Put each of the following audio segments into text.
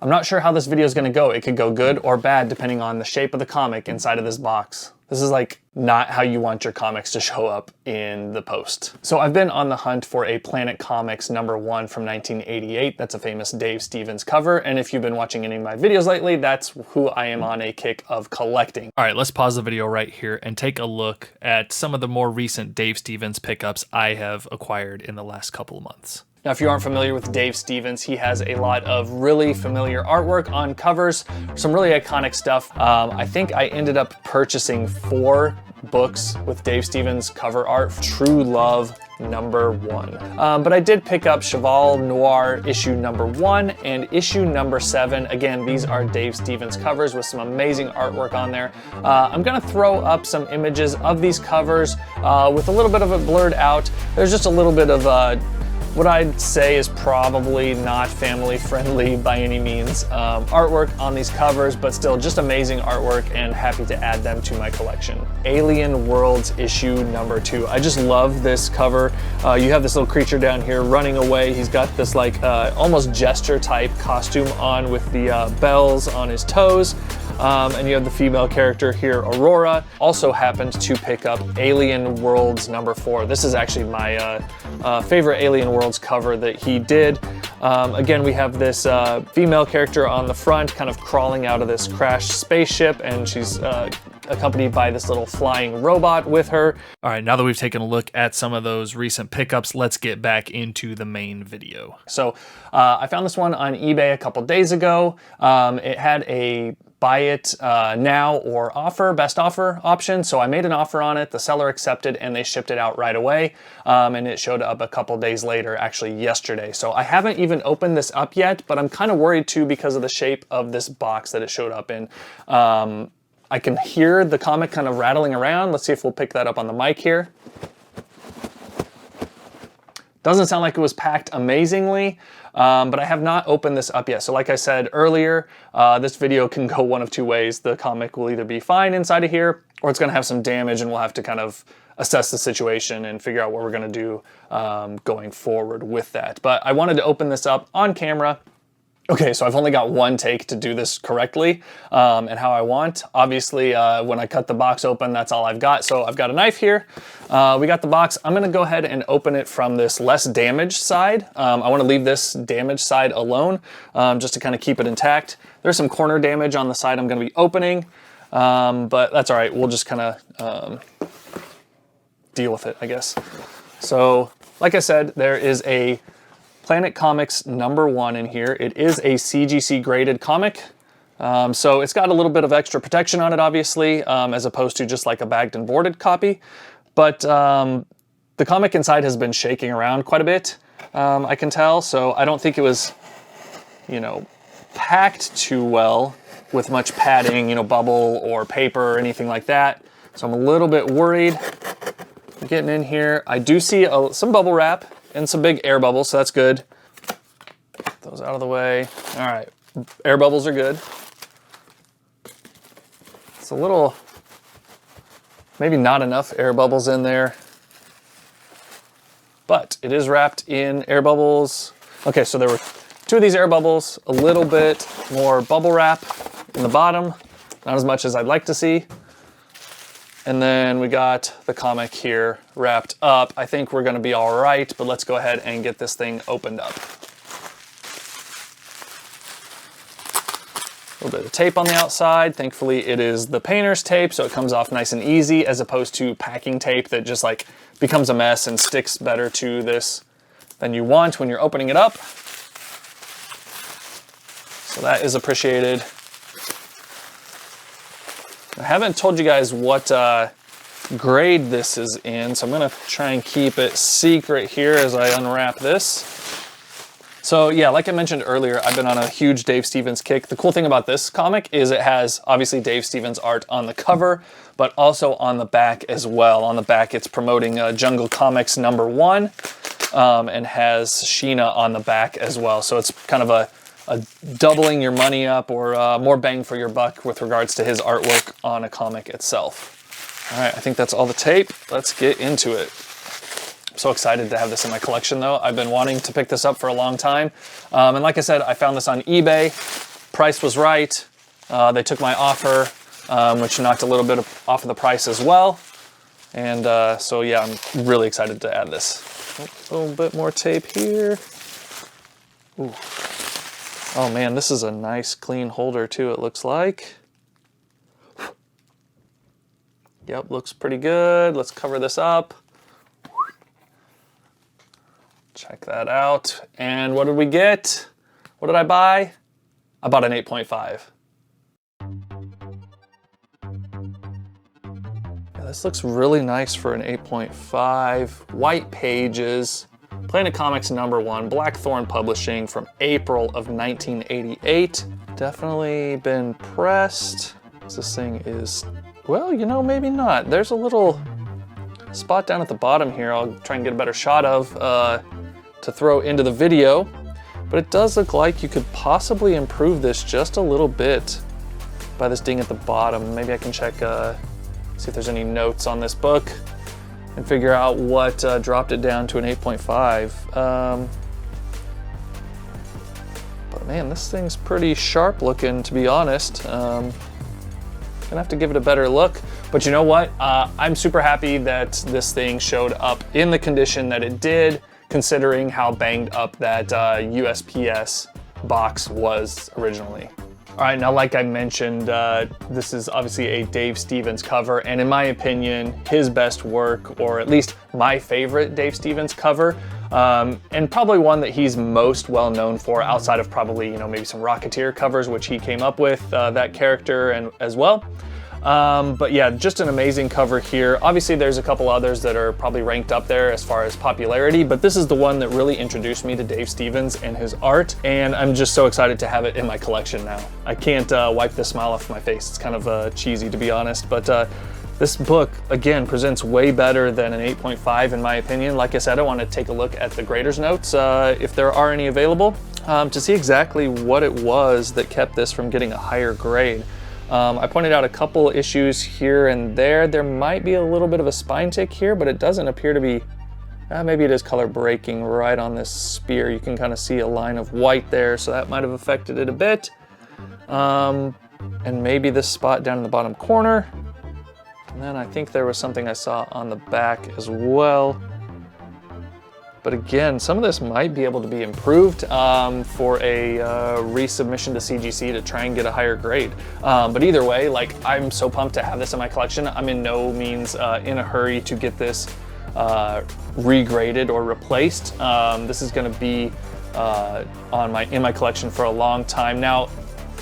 I'm not sure how this video is going to go. It could go good or bad depending on the shape of the comic inside of this box. This is like not how you want your comics to show up in the post. So I've been on the hunt for a Planet Comics #1 from 1988. That's a famous Dave Stevens cover. And if you've been watching any of my videos lately, that's who I am on a kick of collecting. All right, let's pause the video right here and take a look at some of the more recent Dave Stevens pickups I have acquired in the last couple of months. Now, if you aren't familiar with Dave Stevens, he has a lot of really familiar artwork on covers, some really iconic stuff. I think I ended up purchasing 4 books with Dave Stevens cover art, True Love #1. But I did pick up Cheval Noir issue #1 and issue #7. Again, these are Dave Stevens covers with some amazing artwork on there. I'm gonna throw up some images of these covers with a little bit of it blurred out. There's just a little bit of what I'd say is probably not family friendly by any means artwork on these covers, but still just amazing artwork and happy to add them to my collection. Alien Worlds issue #2. I just love this cover. You have this little creature down here running away. He's got this like almost gesture type costume on with the bells on his toes. And you have the female character here, Aurora. Also happened to pick up Alien Worlds #4. This is actually my favorite Alien Worlds cover that he did. Again, we have this female character on the front kind of crawling out of this crashed spaceship, and she's accompanied by this little flying robot with her. All right, now that we've taken a look at some of those recent pickups, let's get back into the main video. So I found this one on eBay a couple days ago. It had a buy it now or best offer option. So I made an offer on it, the seller accepted, and they shipped it out right away. And it showed up a couple days later, actually yesterday. So I haven't even opened this up yet, but I'm kind of worried too because of the shape of this box that it showed up in. I can hear the comic kind of rattling around. Let's see if we'll pick that up on the mic here. Doesn't sound like it was packed amazingly, but I have not opened this up yet. So like I said earlier, this video can go one of 2 ways. The comic will either be fine inside of here, or it's gonna have some damage and we'll have to kind of assess the situation and figure out what we're gonna do going forward with that. But I wanted to open this up on camera. Okay, so I've only got 1 take to do this correctly and how I want. Obviously, when I cut the box open, that's all I've got. So I've got a knife here. We got the box. I'm gonna go ahead and open it from this less damaged side. I wanna leave this damaged side alone just to kind of keep it intact. There's some corner damage on the side I'm gonna be opening, but that's all right. We'll just kind of deal with it, I guess. So, like I said, there is a Planet Comics #1 in here. It is a CGC graded comic. So it's got a little bit of extra protection on it, obviously, as opposed to just like a bagged and boarded copy. But the comic inside has been shaking around quite a bit, I can tell. So I don't think it was, you know, packed too well with much padding, you know, bubble or paper or anything like that. So I'm a little bit worried. Getting in here, I do see some bubble wrap and some big air bubbles, so that's good. Get those out of the way. All right, air bubbles are good. It's a little, maybe not enough air bubbles in there, but it is wrapped in air bubbles. Okay, so there were 2 of these air bubbles, a little bit more bubble wrap in the bottom, not as much as I'd like to see. And then we got the comic here wrapped up. I think we're gonna be all right, but let's go ahead and get this thing opened up. A little bit of tape on the outside. Thankfully it is the painter's tape, so it comes off nice and easy, as opposed to packing tape that just like becomes a mess and sticks better to this than you want when you're opening it up. So that is appreciated. I haven't told you guys what grade this is in, so I'm gonna try and keep it secret here as I unwrap this. So yeah, like I mentioned earlier, I've been on a huge Dave Stevens kick. The cool thing about this comic is it has obviously Dave Stevens art on the cover, but also on the back as well. On the back, it's promoting Jungle Comics #1 and has Sheena on the back as well. So it's kind of a doubling your money up or more bang for your buck with regards to his artwork on a comic itself. All right, I think that's all the tape. Let's get into it. I'm so excited to have this in my collection though. I've been wanting to pick this up for a long time. And like I said, I found this on eBay. price was right. They took my offer, which knocked a little bit off of the price as well. And so yeah, I'm really excited to add this. A little bit more tape here. Ooh. Oh man, this is a nice clean holder too, it looks like. Yep, looks pretty good. Let's cover this up. Check that out. And what did we get? What did I buy? I bought an 8.5. Yeah, this looks really nice for an 8.5. White pages. Planet Comics #1, Blackthorn Publishing from April of 1988. Definitely been pressed. This thing is, well, you know, maybe not. There's a little spot down at the bottom here I'll try and get a better shot of to throw into the video. But it does look like you could possibly improve this just a little bit by this ding at the bottom. Maybe I can check, see if there's any notes on this book and figure out what dropped it down to an 8.5. But man, this thing's pretty sharp looking, to be honest. Gonna have to give it a better look. But you know what? I'm super happy that this thing showed up in the condition that it did, considering how banged up that USPS box was originally. All right, now like I mentioned, this is obviously a Dave Stevens cover, and in my opinion, his best work, or at least my favorite Dave Stevens cover, and probably one that he's most well known for outside of probably, you know, maybe some Rocketeer covers, which he came up with that character and as well. But yeah, just an amazing cover here. Obviously there's a couple others that are probably ranked up there as far as popularity, but this is the one that really introduced me to Dave Stevens and his art, and I'm just so excited to have it in my collection now. I can't wipe the smile off my face. It's kind of cheesy, to be honest, but this book, again, presents way better than an 8.5 in my opinion. Like I said, I want to take a look at the grader's notes, if there are any available, to see exactly what it was that kept this from getting a higher grade. I pointed out a couple issues here and there. There might be a little bit of a spine tick here, but it doesn't appear to be, maybe it is color breaking right on this spear. You can kind of see a line of white there, so that might have affected it a bit. And maybe this spot down in the bottom corner. And then I think there was something I saw on the back as well. But again, some of this might be able to be improved for a resubmission to CGC to try and get a higher grade. But either way, like, I'm so pumped to have this in my collection. I'm in no means in a hurry to get this regraded or replaced. This is going to be in my collection for a long time. Now,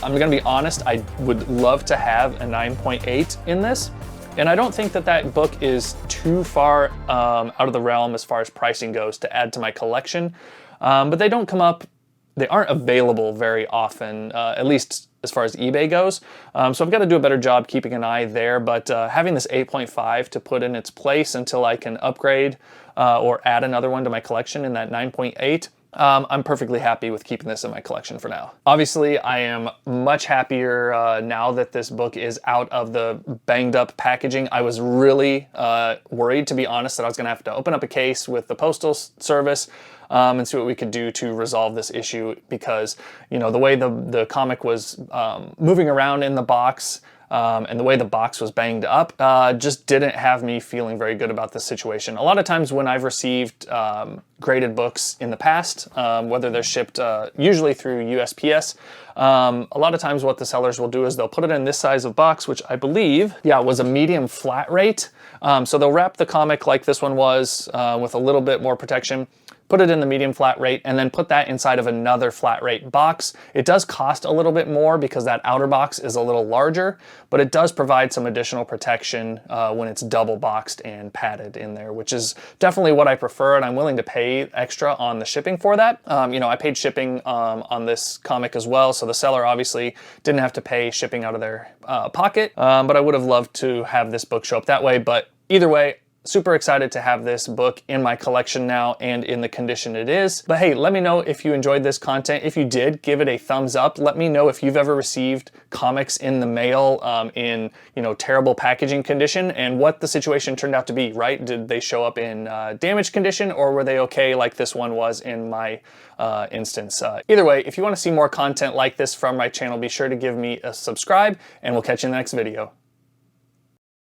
I'm going to be honest, I would love to have a 9.8 in this. And I don't think that that book is too far out of the realm as far as pricing goes to add to my collection. But they don't come up, they aren't available very often, at least as far as eBay goes. So I've got to do a better job keeping an eye there. But having this 8.5 to put in its place until I can upgrade or add another one to my collection in that 9.8, I'm perfectly happy with keeping this in my collection for now. Obviously, I am much happier now that this book is out of the banged up packaging. I was really worried, to be honest, that I was gonna have to open up a case with the postal service and see what we could do to resolve this issue, because, you know, the way the comic was moving around in the box, and the way the box was banged up just didn't have me feeling very good about this situation. A lot of times when I've received graded books in the past, whether they're shipped usually through USPS, a lot of times what the sellers will do is they'll put it in this size of box, which I believe, yeah, was a medium flat rate. So they'll wrap the comic like this one was with a little bit more protection, put it in the medium flat rate, and then put that inside of another flat rate box. It does cost a little bit more because that outer box is a little larger, but it does provide some additional protection when it's double boxed and padded in there, which is definitely what I prefer, and I'm willing to pay extra on the shipping for that. You know, I paid shipping on this comic as well, so the seller obviously didn't have to pay shipping out of their pocket, but I would have loved to have this book show up that way. But either way, super excited to have this book in my collection now and in the condition it is. But hey, let me know if you enjoyed this content. If you did, give it a thumbs up. Let me know if you've ever received comics in the mail in terrible packaging condition, and what the situation turned out to be, right? Did they show up in damaged condition, or were they okay like this one was in my instance? Either way, if you want to see more content like this from my channel, be sure to give me a subscribe, and we'll catch you in the next video.